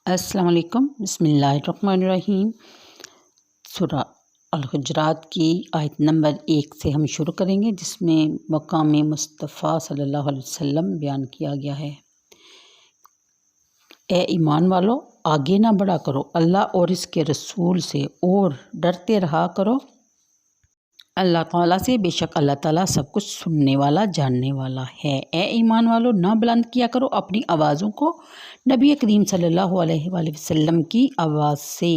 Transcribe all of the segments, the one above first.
السلام علیکم، بسم اللہ الرحمن الرحیم۔ سورہ الحجرات کی آیت نمبر 1 سے ہم شروع کریں گے، جس میں مقام مصطفیٰ صلی اللہ علیہ وسلم بیان کیا گیا ہے۔ اے ایمان والو، آگے نہ بڑھا کرو اللہ اور اس کے رسول سے، اور ڈرتے رہا کرو اللہ تعالیٰ سے، بے شک اللہ تعالیٰ سب کچھ سننے والا، جاننے والا ہے۔ اے ایمان والو، نہ بلند کیا کرو اپنی آوازوں کو نبی کریم صلی اللہ علیہ وآلہ وسلم کی آواز سے،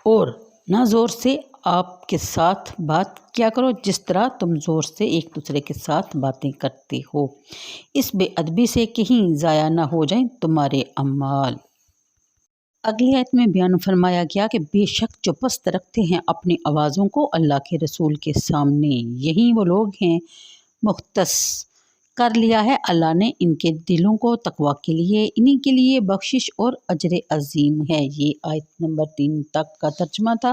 اور نہ زور سے آپ کے ساتھ بات کیا کرو جس طرح تم زور سے ایک دوسرے کے ساتھ باتیں کرتے ہو، اس بے ادبی سے کہیں ضائع نہ ہو جائیں تمہارے اعمال۔ اگلی آیت میں بیان فرمایا گیا کہ بے شک جو پست رکھتے ہیں اپنی آوازوں کو اللہ کے رسول کے سامنے، یہی وہ لوگ ہیں مختص کر لیا ہے اللہ نے ان کے دلوں کو تقویٰ کے لیے، انہی کے لیے بخشش اور اجر عظیم ہے۔ یہ آیت نمبر 3 تک کا ترجمہ تھا۔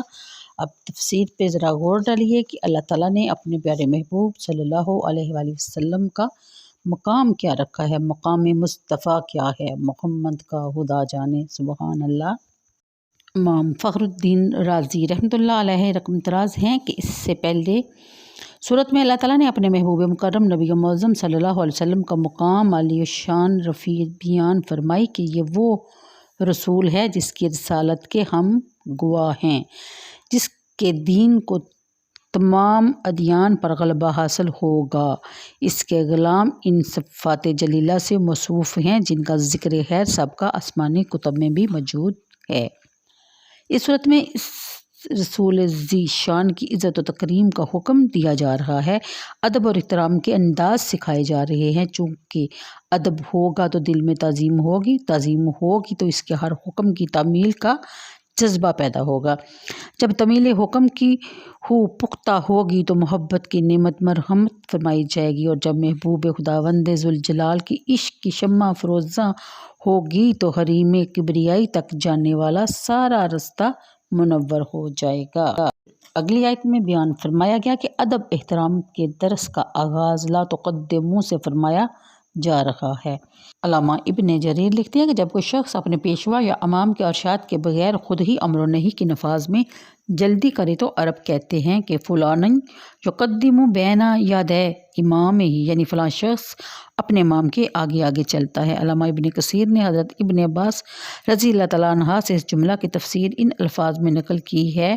اب تفسیر پہ ذرا غور ڈالیے کہ اللہ تعالیٰ نے اپنے پیارے محبوب صلی اللہ علیہ وآلہ وسلم کا مقام کیا رکھا ہے، مقام مصطفیٰ کیا ہے، محمد کا خدا جانے، سبحان اللہ۔ امام فخر الدین رازی رحمۃ اللہ علیہ رقم تراز ہیں کہ اس سے پہلے صورت میں اللہ تعالیٰ نے اپنے محبوب مکرم نبی معظم صلی اللہ علیہ وسلم کا مقام عالی الشان رفیع بیان فرمائی کہ یہ وہ رسول ہے جس کی رسالت کے ہم گواہ ہیں، جس کے دین کو تمام ادیان پر غلبہ حاصل ہوگا۔ اس کے غلام ان صفات جلیلہ سے موصوف ہیں جن کا ذکر خیر سب کا آسمانی کتب میں بھی موجود ہے۔ اس صورت میں اس رسول ذی شان کی عزت و تکریم کا حکم دیا جا رہا ہے، ادب اور احترام کے انداز سکھائے جا رہے ہیں۔ چونکہ ادب ہوگا تو دل میں تعظیم ہوگی، تعظیم ہوگی تو اس کے ہر حکم کی تعمیل کا جذبہ پیدا ہوگا۔ جب تعمیل حکم کی پختہ ہوگی تو محبت کی نعمت مرحمت فرمائی جائے گی، اور جب محبوب خداوند ذوالجلال کی عشق کی شمع افروزاں ہوگی تو حریم کبریائی تک جانے والا سارا رستہ منور ہو جائے گا۔ اگلی آیت میں بیان فرمایا گیا کہ ادب احترام کے درس کا آغاز لا تقدموا سے فرمایا جا رہا ہے۔ علامہ ابن جریر لکھتے ہیں کہ جب کوئی شخص اپنے پیشوا یا امام کے ارشاد کے بغیر خود ہی امر و نہی کے نفاذ میں جلدی کرے تو عرب کہتے ہیں کہ فلاں یقدم بین یدی امامہ، یعنی فلاں شخص اپنے امام کے آگے آگے چلتا ہے۔ علامہ ابن کثیر نے حضرت ابن عباس رضی اللہ تعالیٰ عنہ سے اس جملہ کی تفسیر ان الفاظ میں نقل کی ہے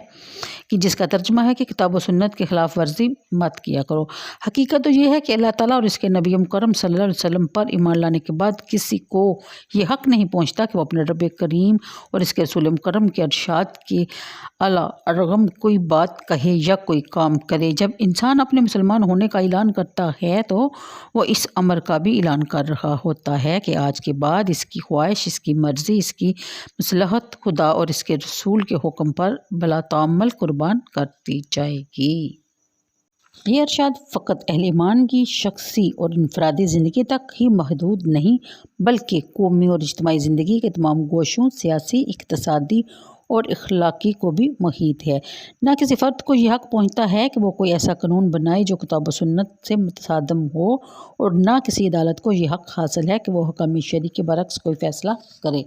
کہ جس کا ترجمہ ہے کہ کتاب و سنت کی خلاف ورزی مت کیا کرو۔ حقیقت تو یہ ہے کہ اللہ تعالیٰ اور اس کے نبی مکرم صلی اللہ علیہ وسلم پر ایمان لانے کے بعد کسی کو یہ حق نہیں پہنچتا کہ وہ اپنے رب کریم اور اس کے رسول مکرم کے ارشاد کے رغم کوئی بات کہے یا کوئی کام کرے۔ جب انسان اپنے مسلمان ہونے کا اعلان کرتا ہے تو وہ اس امر کا بھی اعلان کر رہا ہوتا ہے کہ آج کے بعد اس کی خواہش، اس کی مرضی، اس کی مصلحت خدا اور اس کے رسول کے حکم پر بلا تعمل قربان کر دی جائے گی۔ یہ ارشاد فقط اہل ایمان کی شخصی اور انفرادی زندگی تک ہی محدود نہیں بلکہ قومی اور اجتماعی زندگی کے تمام گوشوں، سیاسی، اقتصادی اور اخلاقی کو بھی محیط ہے۔ نہ کسی فرد کو یہ حق پہنچتا ہے کہ وہ کوئی ایسا قانون بنائے جو کتاب و سنت سے متصادم ہو، اور نہ کسی عدالت کو یہ حق حاصل ہے کہ وہ حکم شرعی کے برعکس کوئی فیصلہ کرے۔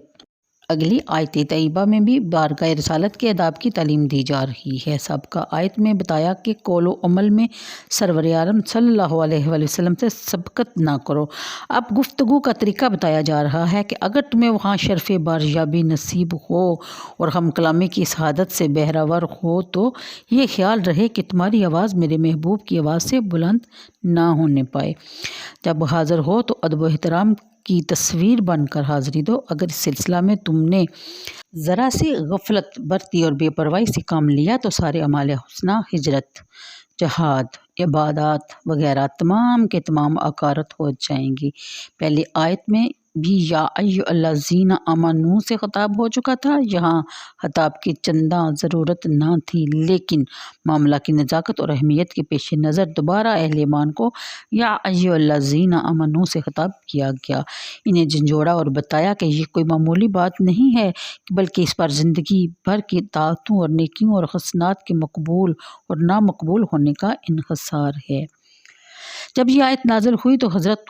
اگلی آیت طیبہ میں بھی بارگاہ رسالت کے آداب کی تعلیم دی جا رہی ہے۔ سابقہ آیت میں بتایا کہ قول و عمل میں سرور عالم صلی اللہ علیہ وآلہ وسلم سے سبقت نہ کرو۔ اب گفتگو کا طریقہ بتایا جا رہا ہے کہ اگر تمہیں وہاں شرف باریابی نصیب ہو اور ہم کلامی کی سعادت سے بہرہور ہو تو یہ خیال رہے کہ تمہاری آواز میرے محبوب کی آواز سے بلند نہ ہونے پائے۔ جب حاضر ہو تو ادب و احترام کی تصویر بن کر حاضری دو۔ اگر اس سلسلہ میں تم نے ذرا سی غفلت برتی اور بے پرواہی سے کام لیا تو سارے اعمال حسنہ، ہجرت، جہاد، عبادات وغیرہ تمام کے تمام عقارت ہو جائیں گی۔ پہلی آیت میں بھی یا ایھا الذین آمنوا سے خطاب ہو چکا تھا، یہاں خطاب کی چنداں ضرورت نہ تھی، لیکن معاملہ کی نزاکت اور اہمیت کے پیش نظر دوبارہ اہل ایمان کو یا ایھا الذین آمنوا سے خطاب کیا گیا، انہیں جھنجھوڑا اور بتایا کہ یہ کوئی معمولی بات نہیں ہے بلکہ اس پر زندگی بھر کی طاعتوں اور نیکیوں اور حسنات کے مقبول اور نامقبول ہونے کا انحصار ہے۔ جب یہ آیت نازل ہوئی تو حضرت